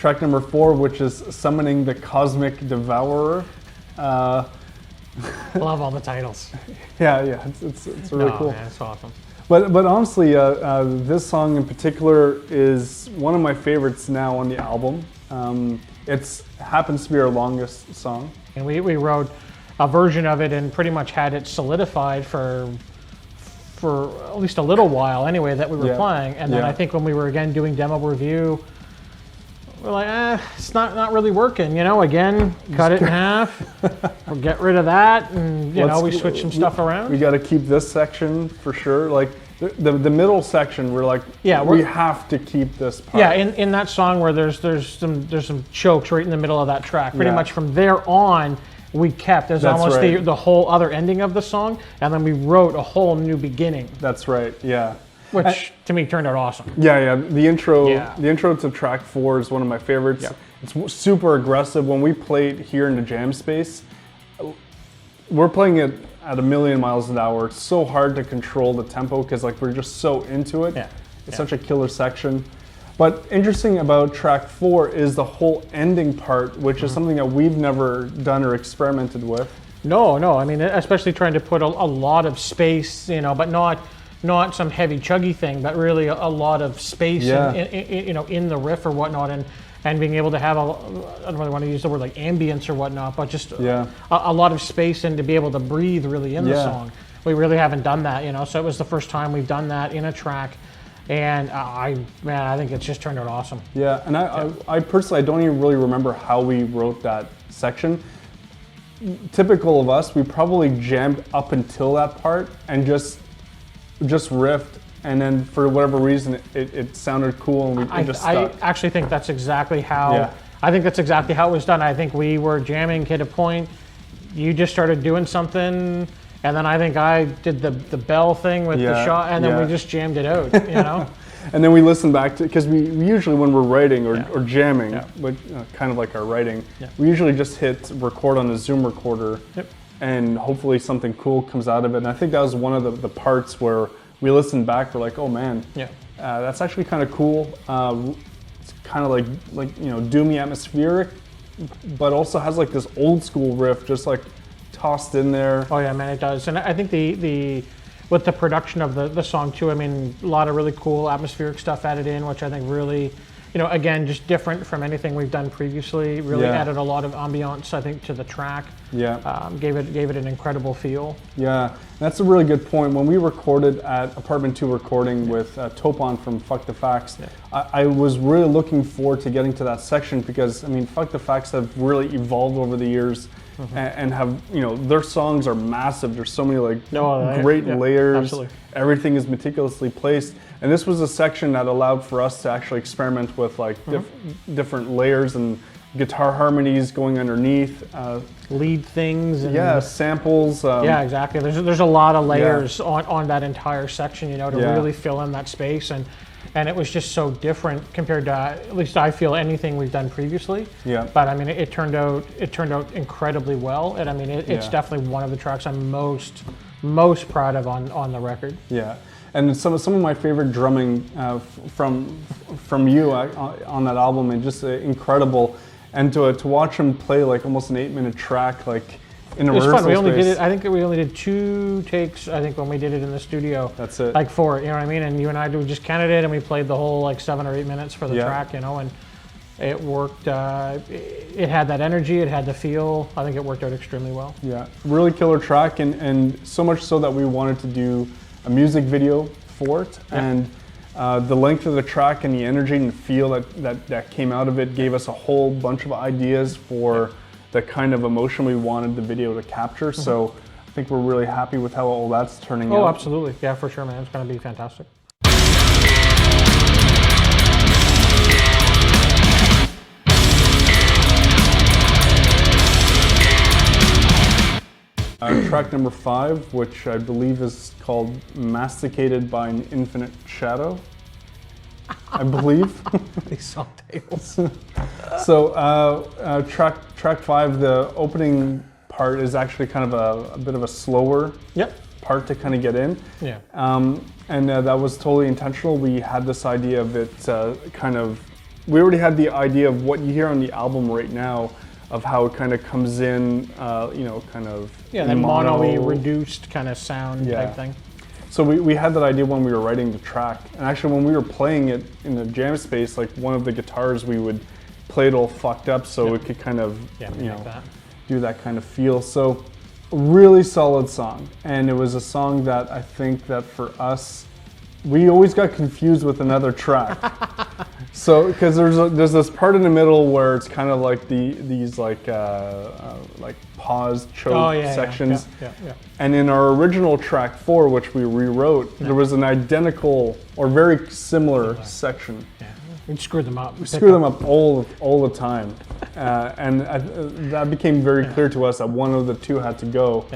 track number 4, which is Summoning the Cosmic Devourer. Love all the titles. Yeah, it's really cool. Man, it's awesome. But honestly, this song in particular is one of my favorites now on the album. It happens to be our longest song. And we wrote a version of it and pretty much had it solidified for at least a little while anyway that we were playing. And then I think when we were again doing demo review, we're like, it's not really working, you know, again, cut it in half, we'll get rid of that, and, you know, we switch some stuff around. We got to keep this section for sure. Like, the middle section, we're like, we have to keep this part. Yeah, in that song where there's some chokes right in the middle of that track. Pretty much from there on, we kept as almost the whole other ending of the song, and then we wrote a whole new beginning. That's right, yeah. Which to me turned out awesome. Yeah. The intro to track 4 is one of my favorites. Yeah. It's super aggressive. When we play it here in the jam space, we're playing it at 1,000,000 miles an hour. It's so hard to control the tempo because like we're just so into it. It's such a killer section. But interesting about track 4 is the whole ending part, which is something that we've never done or experimented with. No. I mean, especially trying to put a lot of space, you know, but not some heavy chuggy thing, but really a lot of space in the riff or whatnot, and being able to have I don't really want to use the word like ambience or whatnot, but just a lot of space and to be able to breathe really in the song. We really haven't done that, you know, so it was the first time we've done that in a track, and I think it's just turned out awesome. Yeah, and I personally, I don't even really remember how we wrote that section. Typical of us, we probably jammed up until that part and just riffed, and then for whatever reason it sounded cool and it just stuck. I actually think that's exactly how it was done. I think we were jamming, hit a point, you just started doing something, and then I think I did the bell thing with the shot, and then we just jammed it out, you know. And then we listened back to, because we usually when we're writing or jamming, but kind of like our writing, we usually just hit record on the Zoom recorder. And hopefully something cool comes out of it. And I think that was one of the parts where we listened back, we're like, oh man, that's actually kind of cool. It's kind of like you know, doomy atmospheric, but also has like this old school riff just like tossed in there. Oh yeah, man, it does. And I think with the production of the song too, I mean, a lot of really cool atmospheric stuff added in, which I think really, you know, again, just different from anything we've done previously. Really added a lot of ambiance, I think, to the track. Gave it an incredible feel. Yeah, that's a really good point. When we recorded at Apartment 2 Recording with Topon from Fuck the Facts, I was really looking forward to getting to that section because, I mean, Fuck the Facts have really evolved over the years and have, you know, their songs are massive. There's so many like great layers. Absolutely. Everything is meticulously placed. And this was a section that allowed for us to actually experiment with like different layers and guitar harmonies going underneath, lead things, and samples. Yeah, exactly. There's a lot of layers on that entire section, you know, to really fill in that space, and it was just so different compared to, at least I feel, anything we've done previously. But I mean, it turned out incredibly well, and I mean, it's definitely one of the tracks I'm most proud of on the record. Yeah. And some of my favorite drumming from you on that album, and just incredible. And to watch him play like almost an 8-minute track, like in a rehearsal space. We only did it. I think we only did 2 takes. I think when we did it in the studio. That's it. Like for it, you know what I mean? And you and I just counted it, and we played the whole like 7 or 8 minutes for the track, you know, and it worked. It had that energy. It had the feel. I think it worked out extremely well. Yeah, really killer track, and so much so that we wanted to do a music video for it, and the length of the track and the energy and feel that came out of it gave us a whole bunch of ideas for the kind of emotion we wanted the video to capture. So I think we're really happy with how all that's turning out. Oh, absolutely. Yeah, for sure, man. It's going to be fantastic. Track number 5, which I believe is called Masticated by an Infinite Shadow, I believe. These song titles. So track 5, the opening part is actually kind of a bit of a slower part to kind of get in. And that was totally intentional. We had this idea of it kind of we already had the idea of what you hear on the album right now, of how it kind of comes in, you know, kind of that mono-y reduced kind of sound type thing. So we had that idea when we were writing the track, and actually when we were playing it in the jam space, like one of the guitars we would play it all fucked up so it could kind of you know do that kind of feel. So really solid song, and it was a song that I think that for us, we always got confused with another track. So because there's this part in the middle where it's kind of like these like pause choke sections. And in our original track 4, which we rewrote, there was an identical or very similar section. We screwed them up. We screwed them up all the time, and that became very clear to us that one of the two had to go.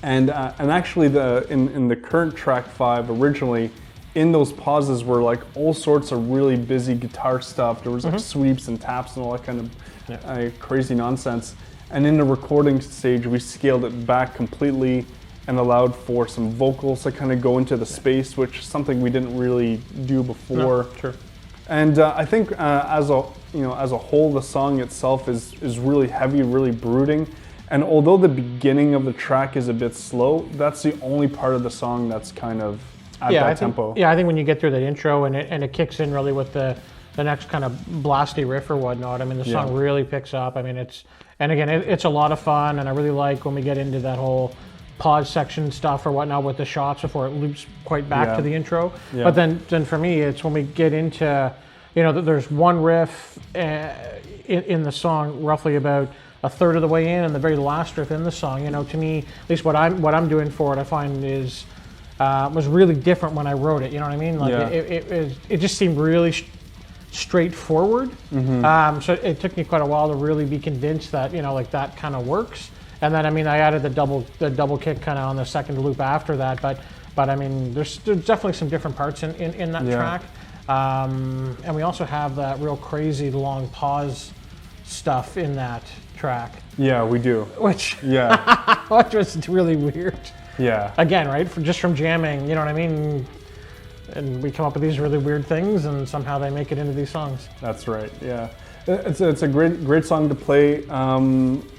And actually, in the current track 5 originally, in those pauses were like all sorts of really busy guitar stuff. There was like sweeps and taps and all that kind of crazy nonsense. And in the recording stage, we scaled it back completely and allowed for some vocals to kind of go into the space, which is something we didn't really do before. And I think as a whole, the song itself is really heavy, really brooding. And although the beginning of the track is a bit slow, that's the only part of the song that's kind of at that tempo. I think when you get through that intro and it kicks in really with the next kind of blasty riff or whatnot, I mean, the song really picks up. I mean, it's a lot of fun, and I really like when we get into that whole pause section stuff or whatnot with the shots before it loops quite back to the intro. But then for me, it's when we get into, you know, there's one riff in the song roughly about a third of the way in, and the very last riff in the song, you know, to me, at least what I'm doing for it, I find is was really different when I wrote it. You know what I mean? Like it just seemed really straightforward. So it took me quite a while to really be convinced that, you know, like that kind of works. And then I mean, I added the double kick kind of on the second loop after that. But I mean, there's definitely some different parts in that track. And we also have that real crazy long pause stuff in that track. Yeah, we do. Which was really weird. Yeah. Again, right? Just from jamming, you know what I mean? And we come up with these really weird things, and somehow they make it into these songs. That's right. Yeah. It's a great song to play.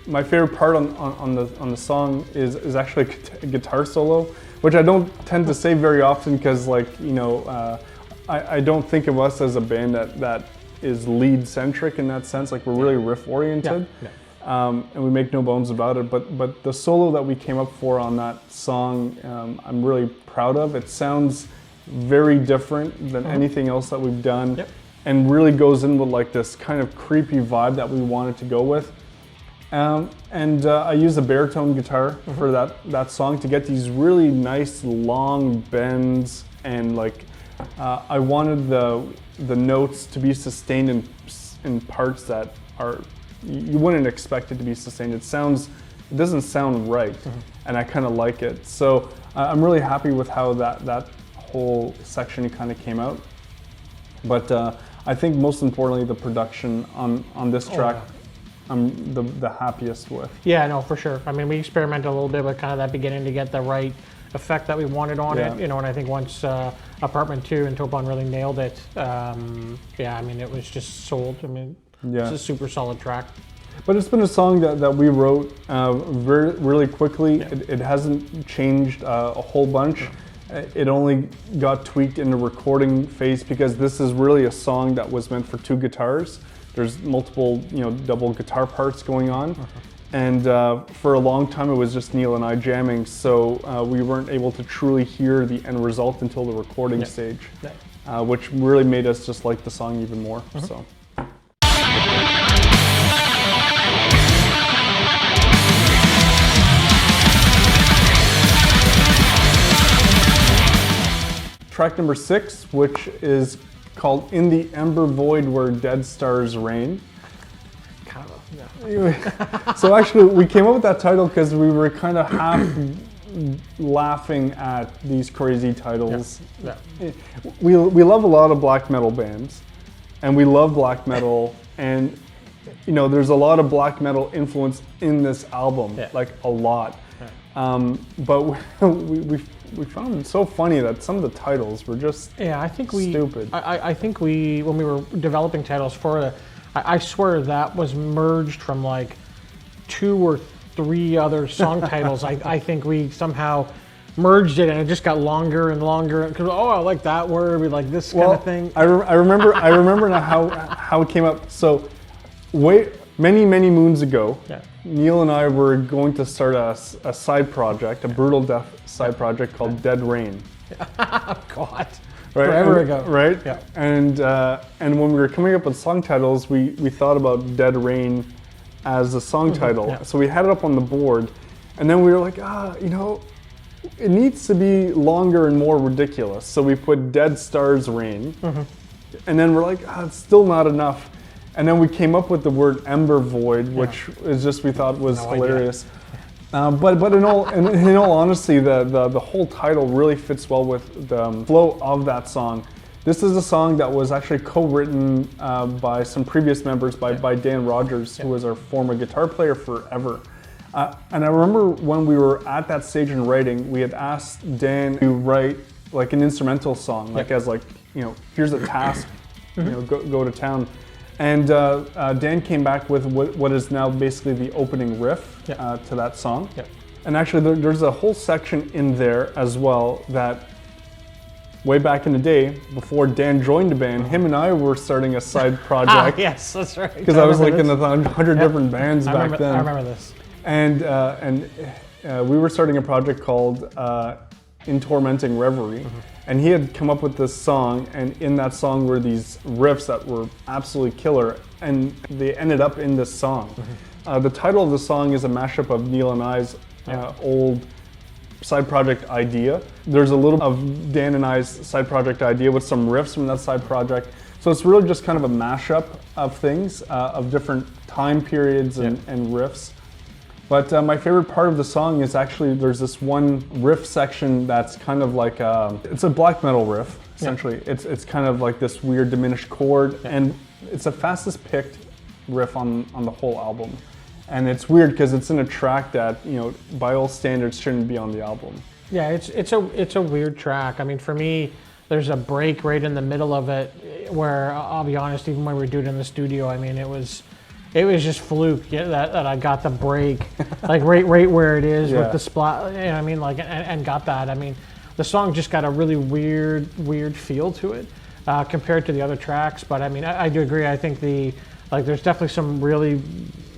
My favorite part on the song is actually a guitar solo, which I don't tend to say very often because, like, you know, I don't think of us as a band that is lead centric in that sense. Like, we're really riff oriented. And we make no bones about it, but the solo that we came up for on that song, I'm really proud of. It sounds very different than anything else that we've done, and really goes in with like this kind of creepy vibe that we wanted to go with. And I used a baritone guitar for that song to get these really nice long bends, and like I wanted the notes to be sustained in parts that are, you wouldn't expect it to be sustained. It doesn't sound right, and I kind of like it. So I'm really happy with how that whole section kind of came out. But I think most importantly, the production on this track, I'm the happiest with. Yeah, no, for sure. I mean, we experimented a little bit with kind of that beginning to get the right effect that we wanted on it, you know, and I think once Apartment 2 and Topon really nailed it, I mean, it was just sold. I mean, it's a super solid track. But it's been a song that we wrote really quickly. It hasn't changed a whole bunch. It only got tweaked in the recording phase because this is really a song that was meant for 2 guitars. There's multiple, you know, double guitar parts going on. And for a long time, it was just Neil and I jamming, so we weren't able to truly hear the end result until the recording stage, which really made us just like the song even more. So. Track number 6, which is called In the Embervoid Where Dead Stars Reign. So actually, we came up with that title because we were kind of half laughing at these crazy titles. We love a lot of black metal bands, and we love black metal, and you know, there's a lot of black metal influence in this album, like a lot. But we found it so funny that some of the titles were just stupid. I think when we were developing titles for it, I swear that was merged from like 2 or 3 other song titles. I think we somehow merged it, and it just got longer and longer. Because I like that word. We like this kind of thing. I remember now how it came up. So, many moons ago, Neil and I were going to start a side project, a brutal death side project called Dead Rain. God, right? Forever ago, right? Yeah. And when we were coming up with song titles, we thought about Dead Rain as a song title. Yeah. So we had it up on the board, and then we were like, it needs to be longer and more ridiculous. So we put Dead Stars Rain, and then we're like, it's still not enough. And then we came up with the word Embervoid, which is just, we thought was hilarious. But in all honesty, the whole title really fits well with the flow of that song. This is a song that was actually co-written by some previous members, by Dan Rogers, who was our former guitar player forever. And I remember when we were at that stage in writing, we had asked Dan to write like an instrumental song, like as like, here's a task, go to town. And Dan came back with what is now basically the opening riff to that song. And actually there's a whole section in there as well that way back in the day, before Dan joined the band, him and I were starting a side project. Yes, that's right. Because I was like in 100 different bands back then. I remember this. And we were starting a project called In Tormenting Reverie. And he had come up with this song, and in that song were these riffs that were absolutely killer, and they ended up in this song. The title of the song is a mashup of Neil and I's old side project idea. There's a little of Dan and I's side project idea with some riffs from that side project. So it's really just kind of a mashup of things, of different time periods and riffs. But my favorite part of the song is actually there's this one riff section that's kind of like it's a black metal riff, essentially. It's kind of like this weird diminished chord, and it's the fastest picked riff on the whole album. And it's weird because it's in a track that, by all standards shouldn't be on the album. Yeah, it's a weird track. I mean, for me, there's a break right in the middle of it where, I'll be honest, even when we were doing it in the studio, I mean, it was just fluke that I got the break, like right where it is with the splat. I mean, like, and got that. I mean, the song just got a really weird feel to it compared to the other tracks. But I mean, I do agree. I think there's definitely some really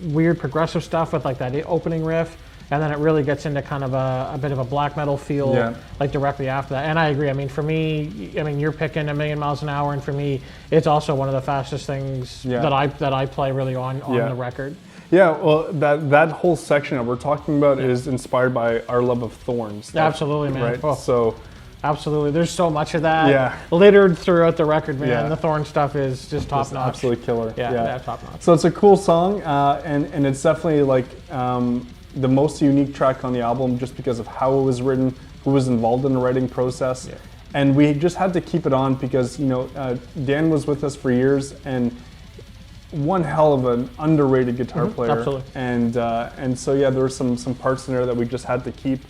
weird progressive stuff with like that opening riff, and then it really gets into kind of a bit of a black metal feel like directly after that. And I agree. I mean, for me, you're picking 1,000,000 miles an hour, and for me, it's also one of the fastest things that I play really on the record. Yeah, well, that whole section that we're talking about is inspired by Our Love of Thorns. Absolutely, man. Right. Oh, so, absolutely, there's so much of that littered throughout the record, man. Yeah. The Thorn stuff is just top notch. Absolutely killer. Yeah, top notch. So it's a cool song, and it's definitely like the most unique track on the album, just because of how it was written, who was involved in the writing process, and we just had to keep it on because Dan was with us for years, and one hell of an underrated guitar player. Absolutely. And so there were some parts in there that we just had to keep.